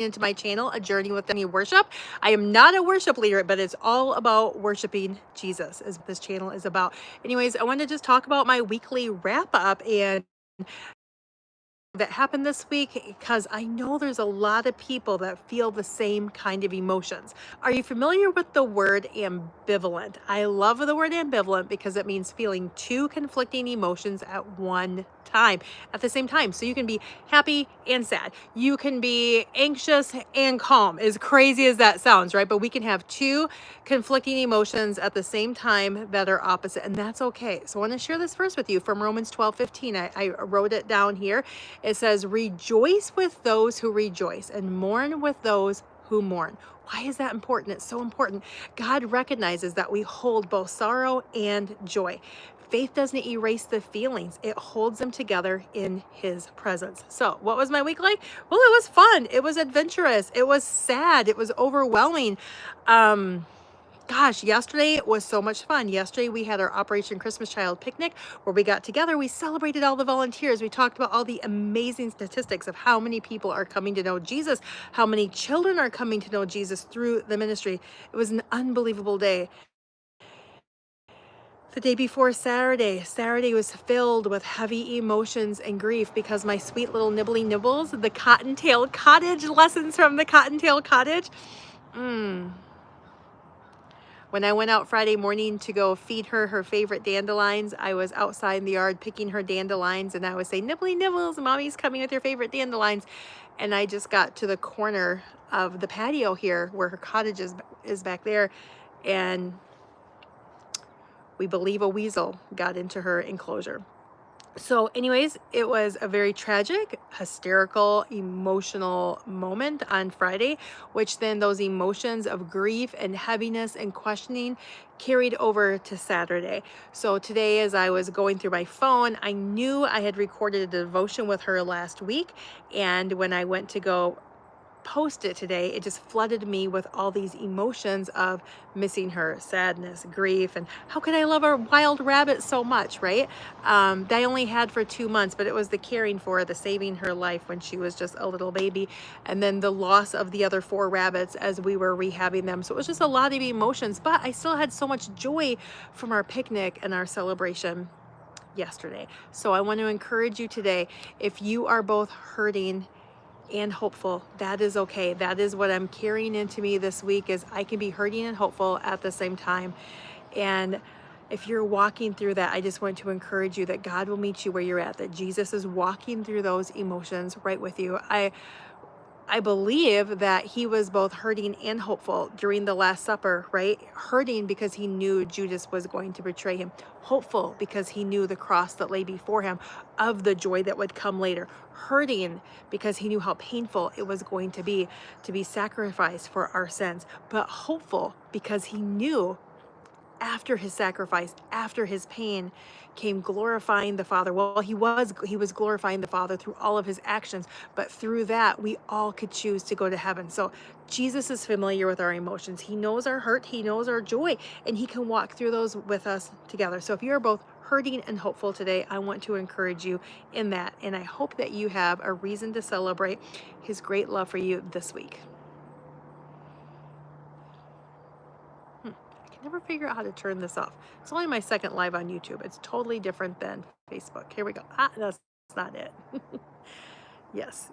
into my channel, A Journey with Me Worship. I am not a worship leader, but it's all about worshiping Jesus is what this channel is about. Anyways, I wanted to just talk about my weekly wrap up and that happened this week because I know there's a lot of people that feel the same kind of emotions. Are you familiar with the word ambivalent? I love the word ambivalent because it means feeling two conflicting emotions at one time, at the same time. So you can be happy and sad. You can be anxious and calm, as crazy as that sounds, right? But we can have two conflicting emotions at the same time that are opposite, and that's okay. So I want to share this verse with you from Romans 12:15. I wrote it down here. It says, rejoice with those who rejoice and mourn with those who mourn. Why is that important? It's so important. God recognizes that we hold both sorrow and joy. Faith doesn't erase the feelings. It holds them together in his presence. So what was my week like? Well, it was fun. It was adventurous. It was sad. It was overwhelming. Gosh, yesterday was so much fun. Yesterday we had our Operation Christmas Child picnic where we got together. We celebrated all the volunteers. We talked about all the amazing statistics of how many people are coming to know Jesus, how many children are coming to know Jesus through the ministry. It was an unbelievable day. The day before Saturday was filled with heavy emotions and grief because my sweet little nibbly nibbles, the Cottontail Cottage lessons from the Cottontail Cottage. When I went out Friday morning to go feed her favorite dandelions, I was outside in the yard picking her dandelions and I would say, nibbly nibbles, mommy's coming with your favorite dandelions. And I just got to the corner of the patio here where her cottage is back there. And we believe a weasel got into her enclosure. So anyways, it was a very tragic, hysterical, emotional moment on Friday, which then those emotions of grief and heaviness and questioning carried over to Saturday. So today, as I was going through my phone, I knew I had recorded a devotion with her last week. And when I went to go post it today, it just flooded me with all these emotions of missing her, sadness, grief, and how could I love a wild rabbit so much, right? That I only had for 2 months, but it was the caring for her, the saving her life when she was just a little baby, and then the loss of the other 4 rabbits as we were rehabbing them. So it was just a lot of emotions, but I still had so much joy from our picnic and our celebration yesterday. So I want to encourage you today, if you are both hurting and hopeful, that is okay. That is what I'm carrying into me this week, is I can be hurting and hopeful at the same time. And if you're walking through that, I just want to encourage you that God will meet you where you're at, that Jesus is walking through those emotions right with you. I believe that he was both hurting and hopeful during the Last Supper, right? Hurting because he knew Judas was going to betray him. Hopeful because he knew the cross that lay before him, of the joy that would come later. Hurting because he knew how painful it was going to be sacrificed for our sins. But hopeful because he knew after his sacrifice, after his pain, came glorifying the Father. Well, he was glorifying the Father through all of his actions, but through that we all could choose to go to heaven. So Jesus is familiar with our emotions. He knows our hurt, he knows our joy, and he can walk through those with us together. So if you're both hurting and hopeful today, I want to encourage you in that, and I hope that you have a reason to celebrate his great love for you this week. Never figure out how to turn this off. It's only my second live on YouTube. It's totally different than Facebook. Here we go. That's not it. Yes.